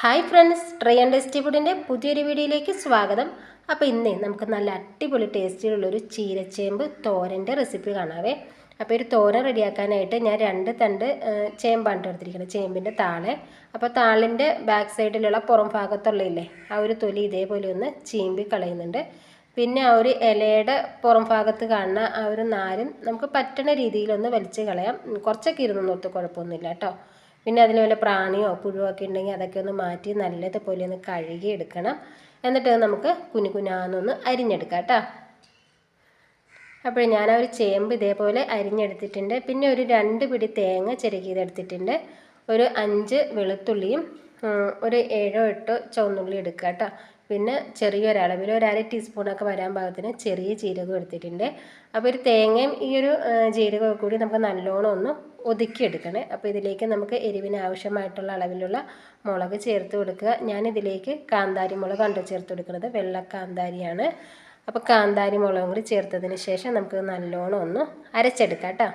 Hi friends, try and tasty ഫുഡിൻ്റെ പുതിയൊരു വീഡിയോയിലേക്ക് സ്വാഗതം. അപ്പോൾ ഇന്ന് നമുക്ക് നല്ല അടിപൊളി ടേസ്റ്റിലുള്ളൊരു ചീരച്ചേമ്പ് തോരൻ്റെ റെസിപ്പി കാണാവേ. അപ്പോൾ ഒരു തോരൻ റെഡിയാക്കാനായിട്ട് ഞാൻ 2 തണ്ട് ചേമ്പാണ് എടുത്തിരിക്കുന്നത്, ചേമ്പിൻ്റെ താള്. അപ്പോൾ താളിൻ്റെ ബാക്ക് സൈഡിലുള്ള പുറം ഭാഗത്തുള്ളയില്ലേ ആ ഒരു തൊലി ഇതേപോലെ ഒന്ന് ചീമ്പി കളയുന്നുണ്ട്. പിന്നെ ആ ഒരു ഇലയുടെ പുറം ഭാഗത്ത് കാണുന്ന ആ ഒരു നാരും നമുക്ക് പറ്റുന്ന രീതിയിലൊന്ന് വലിച്ച് കളയാം. കുറച്ചൊക്കെ ഇരുന്നോർത്ത് കുഴപ്പമൊന്നുമില്ല കേട്ടോ. പിന്നെ അതിൽ വല്ല പ്രാണിയോ പുഴുവൊക്കെ ഉണ്ടെങ്കിൽ അതൊക്കെ ഒന്ന് മാറ്റി നല്ലതുപോലെ ഒന്ന് കഴുകി എടുക്കണം. എന്നിട്ട് നമുക്ക് കുനുകുനാന്നൊന്ന് അരിഞ്ഞെടുക്കാം കേട്ടോ. അപ്പോൾ ഞാൻ ആ ഒരു ചേമ്പ് ഇതേപോലെ അരിഞ്ഞെടുത്തിട്ടുണ്ട്. പിന്നെ ഒരു 2 പിടി തേങ്ങ ചിരകിയതെടുത്തിട്ടുണ്ട്. ഒരു 5 വെളുത്തുള്ളിയും ഒരു 7 8 ചുവന്നുള്ളി എടുക്കുക കേട്ടോ. പിന്നെ ചെറിയൊരളവിൽ ഒരു 1/2 ടീസ്പൂണൊക്കെ വരാൻ പാകത്തിന് ചെറിയ ജീരകം എടുത്തിട്ടുണ്ട്. അപ്പോൾ ഒരു തേങ്ങയും ഈ ഒരു ജീരകമൊക്കെ കൂടി നമുക്ക് നല്ലോണം ഒന്ന് ഒതുക്കിയെടുക്കണേ. അപ്പോൾ ഇതിലേക്ക് നമുക്ക് എരിവിന് ആവശ്യമായിട്ടുള്ള അളവിലുള്ള മുളക് ചേർത്ത് കൊടുക്കുക. ഞാനിതിലേക്ക് കാന്താരി മുളകാണ് ചേർത്ത് കൊടുക്കുന്നത്, വെള്ള കാന്താരിയാണ്. അപ്പോൾ കാന്താരി മുളകും കൂടി ചേർത്തതിന് ശേഷം നമുക്ക് നല്ലോണം ഒന്ന് അരച്ചെടുക്കാം കേട്ടോ.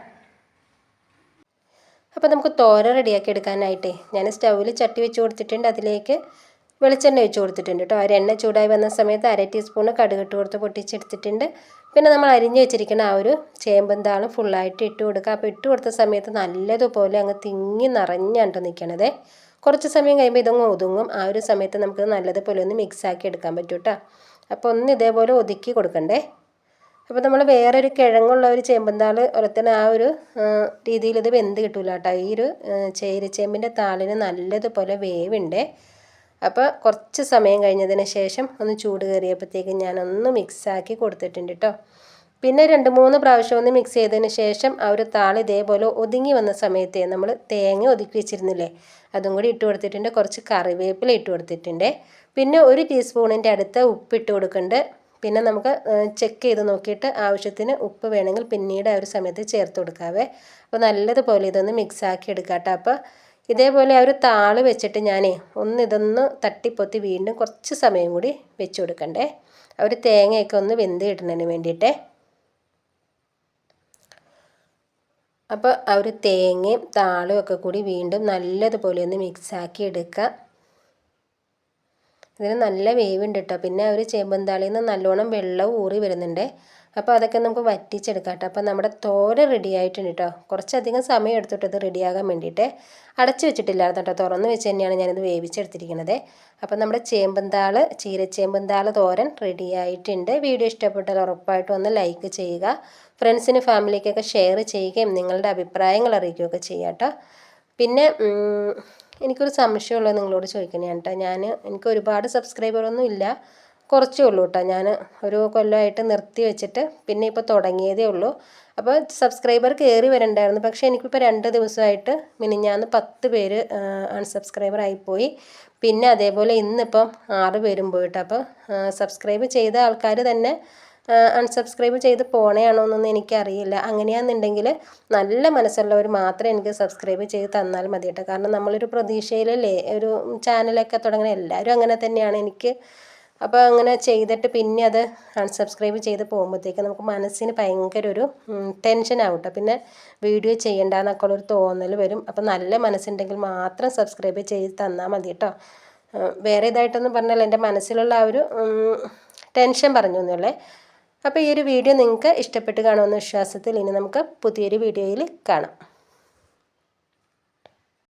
അപ്പോൾ നമുക്ക് തോരൻ റെഡിയാക്കി എടുക്കാനായിട്ടേ ഞാൻ സ്റ്റൗവിൽ ചട്ടി വെച്ച് കൊടുത്തിട്ടുണ്ട്. അതിലേക്ക് വെളിച്ചെണ്ണ ഒഴിച്ച് കൊടുത്തിട്ടുണ്ട് കേട്ടോ. ആ എണ്ണ ചൂടായി വന്ന സമയത്ത് 1/2 ടീസ്പൂൺ കടുകിട്ട് കൊടുത്ത് പൊട്ടിച്ചെടുത്തിട്ടുണ്ട്. പിന്നെ നമ്മൾ അരിഞ്ഞ് വെച്ചിരിക്കുന്ന ആ ഒരു ചേമ്പും താളും ഫുള്ളായിട്ട് ഇട്ട് കൊടുക്കുക. അപ്പോൾ ഇട്ട് കൊടുത്ത സമയത്ത് നല്ലതുപോലെ അങ്ങ് തിങ്ങി നിറഞ്ഞാണ്ട് നിൽക്കണതേ. കുറച്ച് സമയം കഴിയുമ്പോൾ ഇതങ്ങ് ഒതുങ്ങും. ആ ഒരു സമയത്ത് നമുക്ക് നല്ലതുപോലെ ഒന്ന് മിക്സാക്കി എടുക്കാൻ പറ്റും കേട്ടോ. അപ്പോൾ ഒന്ന് ഇതേപോലെ ഒതുക്കി കൊടുക്കണ്ടേ. അപ്പോൾ നമ്മൾ വേറൊരു കിഴങ്ങുള്ള ഒരു ചേമ്പന്താൾ ഒരത്തിന് ആ ഒരു രീതിയിൽ ഇത് വെന്ത് കിട്ടില്ല കേട്ടോ. ഈ ഒരു ചേരിച്ചേമ്പിൻ്റെ താളിന് നല്ലതുപോലെ വേവുണ്ട്. അപ്പോൾ കുറച്ച് സമയം കഴിഞ്ഞതിന് ശേഷം ഒന്ന് ചൂട് കയറിയപ്പോഴത്തേക്കും ഞാനൊന്ന് മിക്സാക്കി കൊടുത്തിട്ടുണ്ട് കേട്ടോ. പിന്നെ 2-3 പ്രാവശ്യം ഒന്ന് മിക്സ് ചെയ്തതിന് ശേഷം ആ ഒരു താള് ഇതേപോലെ ഒതുങ്ങി വന്ന സമയത്ത് നമ്മൾ തേങ്ങ ഒതുക്കി വെച്ചിരുന്നില്ലേ അതും കൂടി ഇട്ട് കൊടുത്തിട്ടുണ്ട്. കുറച്ച് കറിവേപ്പില ഇട്ട് കൊടുത്തിട്ടുണ്ട്. പിന്നെ 1 ടീസ്പൂണിൻ്റെ അടുത്ത് ഉപ്പിട്ട് കൊടുക്കുന്നുണ്ട്. പിന്നെ നമുക്ക് ചെക്ക് ചെയ്ത് നോക്കിയിട്ട് ആവശ്യത്തിന് ഉപ്പ് വേണമെങ്കിൽ പിന്നീട് ആ ഒരു സമയത്ത് ചേർത്ത് കൊടുക്കാവേ. അപ്പോൾ നല്ലതുപോലെ ഇതൊന്ന് മിക്സാക്കി എടുക്കാം കേട്ടോ. അപ്പോൾ ഇതേപോലെ ആ ഒരു താള് വെച്ചിട്ട് ഞാനേ ഇതൊന്ന് തട്ടിപ്പൊത്തി വീണ്ടും കുറച്ച് സമയം കൂടി വെച്ച് കൊടുക്കണ്ടേ. ആ ഒരു തേങ്ങയൊക്കെ ഒന്ന് വെന്ത് കിട്ടുന്നതിന് വേണ്ടിയിട്ടേ. അപ്പോൾ ആ ഒരു തേങ്ങയും താളും ഒക്കെ കൂടി വീണ്ടും നല്ലതുപോലെ ഒന്ന് മിക്സാക്കി എടുക്കുക. ഇതിന് നല്ല വേവുണ്ട് കേട്ടോ. പിന്നെ ആ ഒരു ചേമ്പന്താളിയിൽ നിന്ന് നല്ലോണം വെള്ളം ഊറി വരുന്നുണ്ട്. അപ്പോൾ അതൊക്കെ നമുക്ക് വറ്റിച്ചെടുക്കാം കേട്ടോ. അപ്പോൾ നമ്മുടെ തോരൻ റെഡി ആയിട്ടുണ്ട് കേട്ടോ. കുറച്ചധികം സമയം എടുത്തിട്ട് ഇത് റെഡിയാകാൻ വേണ്ടിയിട്ട് അടച്ചു വെച്ചിട്ടില്ലായിരുന്നു കേട്ടോ. തുറന്ന് വെച്ച് തന്നെയാണ് ഞാനിത് വേവിച്ചെടുത്തിരിക്കുന്നത്. അപ്പോൾ നമ്മുടെ ചേമ്പന്താൾ ചീരച്ചേമ്പന്താൾ തോരൻ റെഡി ആയിട്ടുണ്ട്. വീഡിയോ ഇഷ്ടപ്പെട്ടാൽ ഉറപ്പായിട്ടും ഒന്ന് ലൈക്ക് ചെയ്യുക. ഫ്രണ്ട്സിന് ഫാമിലിക്കൊക്കെ ഷെയർ ചെയ്യുകയും നിങ്ങളുടെ അഭിപ്രായങ്ങൾ അറിയിക്കുകയൊക്കെ ചെയ്യാം കേട്ടോ. പിന്നെ എനിക്കൊരു സംശയമുള്ളത് നിങ്ങളോട് ചോദിക്കണേ കേട്ടോ. എനിക്ക് ഒരുപാട് സബ്സ്ക്രൈബറൊന്നും ഇല്ല, കുറച്ചേ ഉള്ളൂ കേട്ടോ. ഞാൻ ഒരു കൊല്ലമായിട്ട് നിർത്തി വെച്ചിട്ട് പിന്നെ ഇപ്പോൾ തുടങ്ങിയതേ ഉള്ളൂ. അപ്പോൾ സബ്സ്ക്രൈബർ കയറി വരണ്ടായിരുന്നു. പക്ഷേ എനിക്കിപ്പോൾ 2 ദിവസമായിട്ട് മിനിഞ്ഞാന്ന് 10 പേര് അൺസബ്സ്ക്രൈബർ ആയിപ്പോയി. പിന്നെ അതേപോലെ ഇന്നിപ്പം 6 പേരും പോയിട്ട്. അപ്പോൾ സബ്സ്ക്രൈബ് ചെയ്ത ആൾക്കാർ തന്നെ അൺസബ്സ്ക്രൈബ് ചെയ്ത് പോണയാണോ എന്നൊന്നും എനിക്കറിയില്ല. അങ്ങനെയാണെന്നുണ്ടെങ്കിൽ നല്ല മനസ്സുള്ളവർ മാത്രമേ എനിക്ക് സബ്സ്ക്രൈബ് ചെയ്ത് തന്നാൽ മതി കേട്ടോ. കാരണം നമ്മളൊരു പ്രതീക്ഷയിലല്ലേ ഒരു ചാനലൊക്കെ തുടങ്ങുന്നത്, എല്ലാവരും അങ്ങനെ തന്നെയാണ്. അപ്പോൾ അങ്ങനെ ചെയ്തിട്ട് പിന്നെ അത് അൺസബ്സ്ക്രൈബ് ചെയ്ത് പോകുമ്പോഴത്തേക്ക് നമുക്ക് മനസ്സിന് ഭയങ്കര ഒരു ടെൻഷനാവും കേട്ടോ. പിന്നെ വീഡിയോ ചെയ്യണ്ടെന്നൊക്കെ ഉള്ളൊരു തോന്നൽ വരും. അപ്പോൾ നല്ല മനസ്സുണ്ടെങ്കിൽ മാത്രം സബ്സ്ക്രൈബ് ചെയ്ത് തന്നാൽ മതി കേട്ടോ. വേറെ ഇതായിട്ടൊന്നും പറഞ്ഞാൽ എൻ്റെ മനസ്സിലുള്ള ആ ഒരു ടെൻഷൻ പറഞ്ഞു എന്നുള്ളേ. അപ്പോൾ ഈ ഒരു വീഡിയോ നിങ്ങൾക്ക് ഇഷ്ടപ്പെട്ട് കാണുമെന്ന വിശ്വാസത്തിൽ ഇനി നമുക്ക് പുതിയൊരു വീഡിയോയിൽ കാണാം.